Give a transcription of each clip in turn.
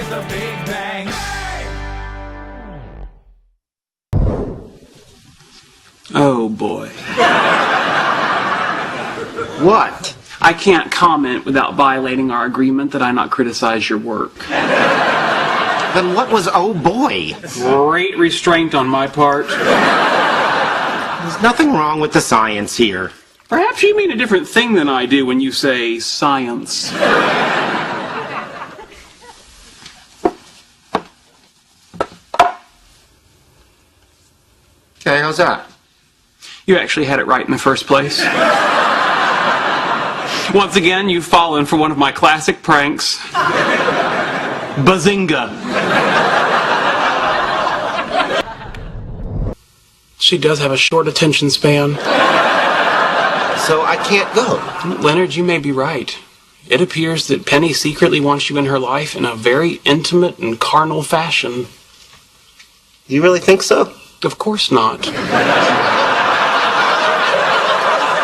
the Big Bang. Oh, boy. What? I can't comment without violating our agreement that I not criticize your work. Then what was oh boy? Great restraint on my part. There's nothing wrong with the science here. Perhaps you mean a different thing than I do when you say science. Okay, how's that? You actually had it right in the first place. Once again, you've fallen for one of my classic pranks. Bazinga. She does have a short attention span. So I can't go. Leonard, you may be right. It appears that Penny secretly wants you in her life in a very intimate and carnal fashion. You really think so? Of course not.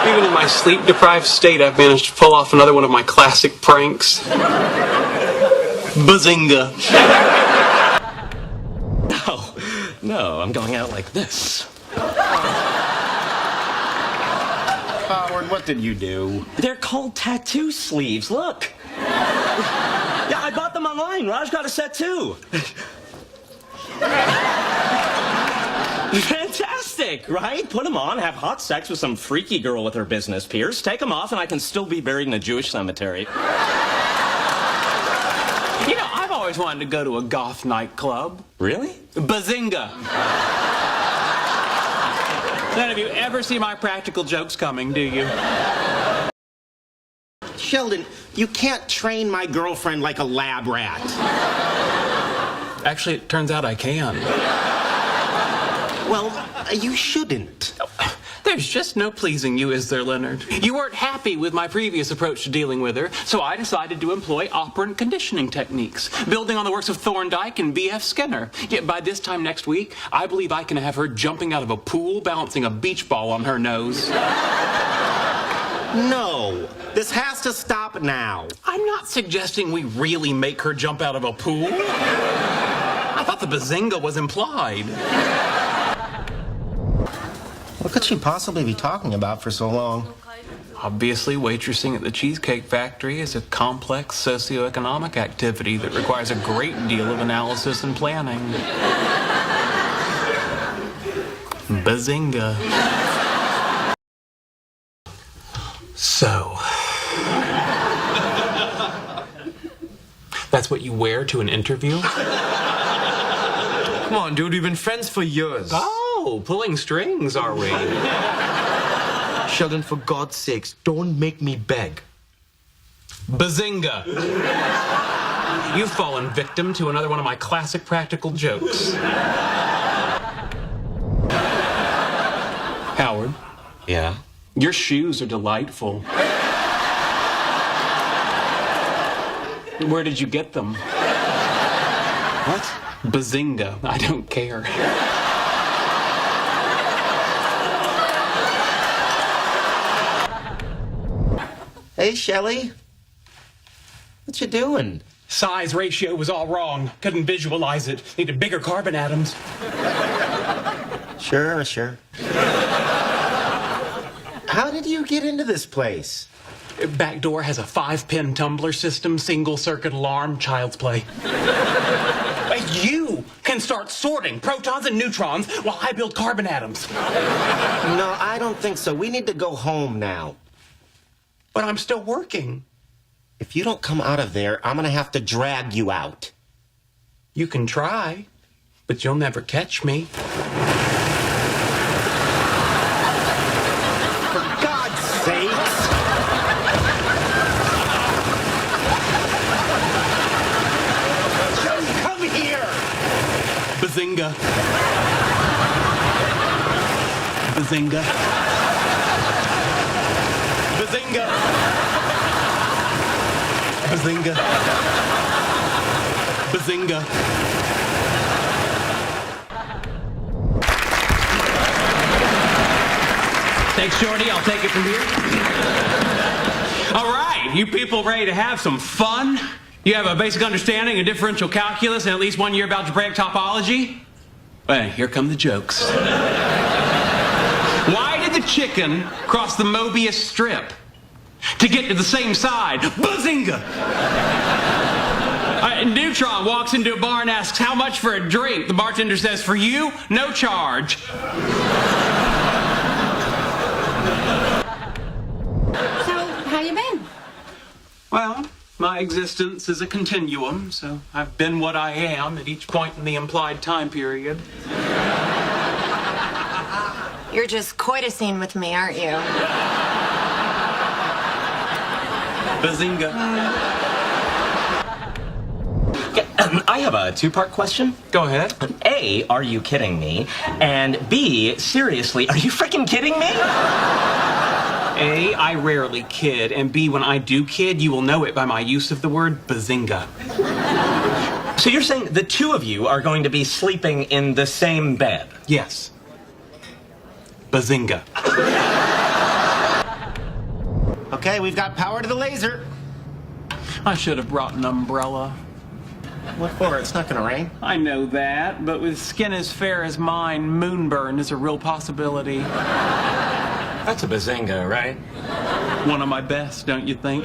Even in my sleep-deprived state, I've managed to pull off another one of my classic pranks. Bazinga. No, I'm going out like this. Howard, what did you do? They're called tattoo sleeves, look. Yeah, I bought them online. Raj got a set too. Fantastic, right? Put them on, have hot sex with some freaky girl with her business pierced, take them off, and I can still be buried in a Jewish cemetery. You know, I've always wanted to go to a goth nightclub. Really? Bazinga. None of you ever see my practical jokes coming, do you? Sheldon, you can't train my girlfriend like a lab rat. Actually, it turns out I can. Well, you shouldn't. There's just no pleasing you, is there, Leonard? You weren't happy with my previous approach to dealing with her, so I decided to employ operant conditioning techniques, building on the works of Thorndike and B.F. Skinner. Yet by this time next week, I believe I can have her jumping out of a pool, balancing a beach ball on her nose. No, this has to stop now. I'm not suggesting we really make her jump out of a pool. I thought the bazinga was implied. What could she possibly be talking about for so long? Obviously, waitressing at the Cheesecake Factory is a complex socioeconomic activity that requires a great deal of analysis and planning. Bazinga. So, that's what you wear to an interview? Come on, dude, we've been friends for years. Oh, pulling strings, are we? Sheldon, for God's sakes, don't make me beg. Bazinga. You've fallen victim to another one of my classic practical jokes. Howard. Yeah? Your shoes are delightful. Where did you get them? What? Bazinga. I don't care. Hey, Shelley. What you doing? Size ratio was all wrong. Couldn't visualize it. Needed bigger carbon atoms. Sure. How did you get into this place? Back door has a 5-pin tumbler system, single circuit alarm, child's play. You can start sorting protons and neutrons while I build carbon atoms. No, I don't think so. We need to go home now. But I'm still working. If you don't come out of there, I'm gonna have to drag you out. You can try, but you'll never catch me. For God's sakes! Just come here! Bazinga. Bazinga. Bazinga. Bazinga. Bazinga. Thanks, Shorty. I'll take it from here. All right, you people ready to have some fun? You have a basic understanding of differential calculus and at least 1 year of algebraic topology? Well, here come the jokes. Why did the chicken cross the Mobius strip? To get to the same side. Bazinga! Neutron walks into a bar and asks, how much for a drink? The bartender says, for you, no charge. So, how you been? Well, my existence is a continuum, so I've been what I am at each point in the implied time period. You're just coitusing with me, aren't you? Bazinga. I have a two-part question. Go ahead. A, are you kidding me? And B, seriously, are you freaking kidding me? A, I rarely kid, and B, when I do kid, you will know it by my use of the word bazinga. So you're saying the two of you are going to be sleeping in the same bed? Yes. Bazinga. Okay, we've got power to the laser. I should have brought an umbrella. What for? It's not gonna rain. I know that, but with skin as fair as mine, moonburn is a real possibility. That's a bazinga, right? One of my best, don't you think?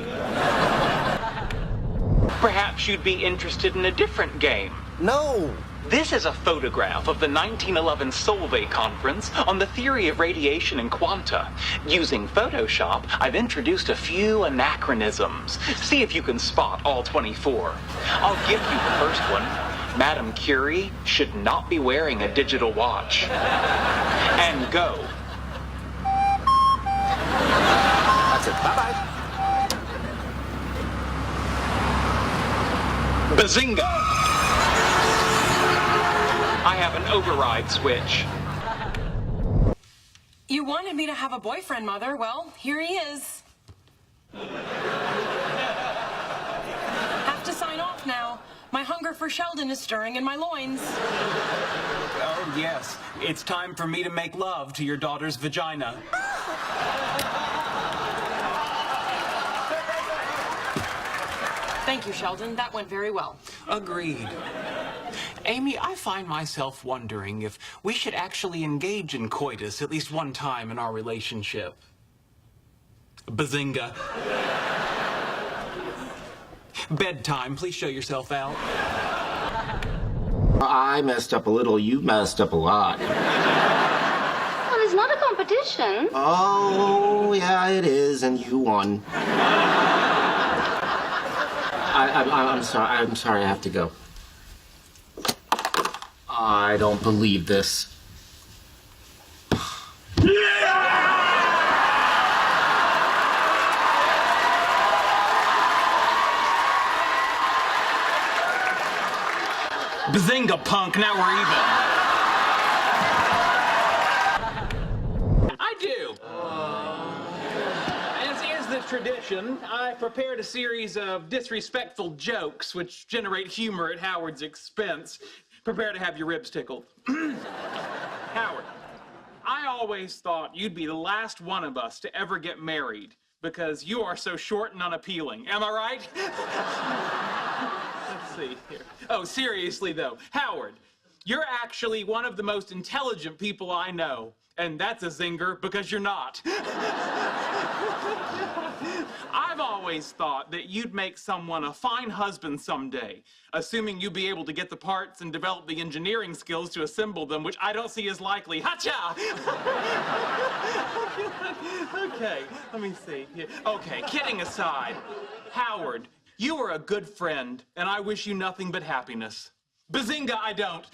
Perhaps you'd be interested in a different game. No. This is a photograph of the 1911 Solvay conference on the theory of radiation and quanta. Using Photoshop, I've introduced a few anachronisms. See if you can spot all 24. I'll give you the first one. Madame Curie should not be wearing a digital watch. And go. That's it. Bye-bye. Bazinga! I have an override switch. You wanted me to have a boyfriend, Mother. Well, here he is. Have to sign off now. My hunger for Sheldon is stirring in my loins. Oh, yes. It's time for me to make love to your daughter's vagina. Thank you, Sheldon. That went very well. Agreed. Amy, I find myself wondering if we should actually engage in coitus at least one time in our relationship. Bazinga. Bedtime, please show yourself out. I messed up a little, you messed up a lot. Well, it's not a competition. Oh, yeah, it is, and you won. I'm sorry, I have to go. I don't believe this. Bazinga, punk, now we're even. I do. As is the tradition, I prepared a series of disrespectful jokes which generate humor at Howard's expense. Prepare to have your ribs tickled. Howard, I always thought you'd be the last one of us to ever get married because you are so short and unappealing. Am I right? Let's see here. Oh, seriously though, Howard, you're actually one of the most intelligent people I know. And that's a zinger because you're not. I've always thought that you'd make someone a fine husband someday, assuming you'd be able to get the parts and develop the engineering skills to assemble them, which I don't see as likely. Ha-cha! Okay, let me see. Okay, kidding aside, Howard, you are a good friend, and I wish you nothing but happiness. Bazinga, I don't.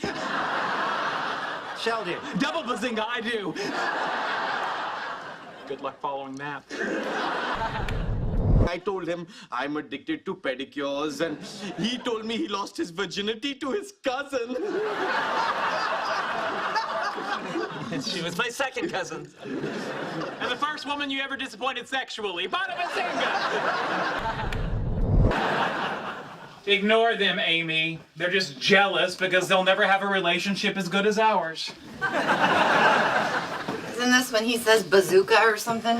Sheldon. Double bazinga, I do. Good luck following that. I told him I'm addicted to pedicures, and he told me he lost his virginity to his cousin. She was my second cousin. And the first woman you ever disappointed sexually. Bada bazinga! Ignore them, Amy. They're just jealous because they'll never have a relationship as good as ours. Isn't this when he says bazooka or something?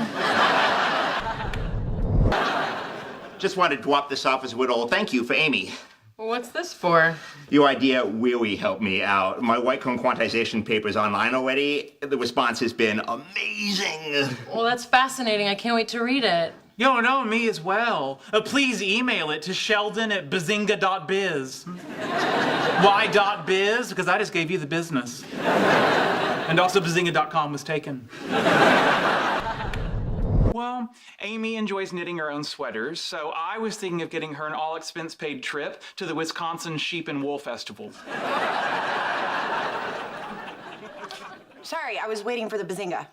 Just wanted to drop this off as a little thank you for Amy. What's this for? Your idea really helped me out. My white cone quantization paper's online already. The response has been amazing. Well, that's fascinating. I can't wait to read it. Yo, no, me as well. Please email it to sheldon@bazinga.biz. Why.biz? Because I just gave you the business. And also bazinga.com was taken. Well, Amy enjoys knitting her own sweaters, so I was thinking of getting her an all-expense-paid trip to the Wisconsin Sheep and Wool Festival. Sorry, I was waiting for the Bazinga.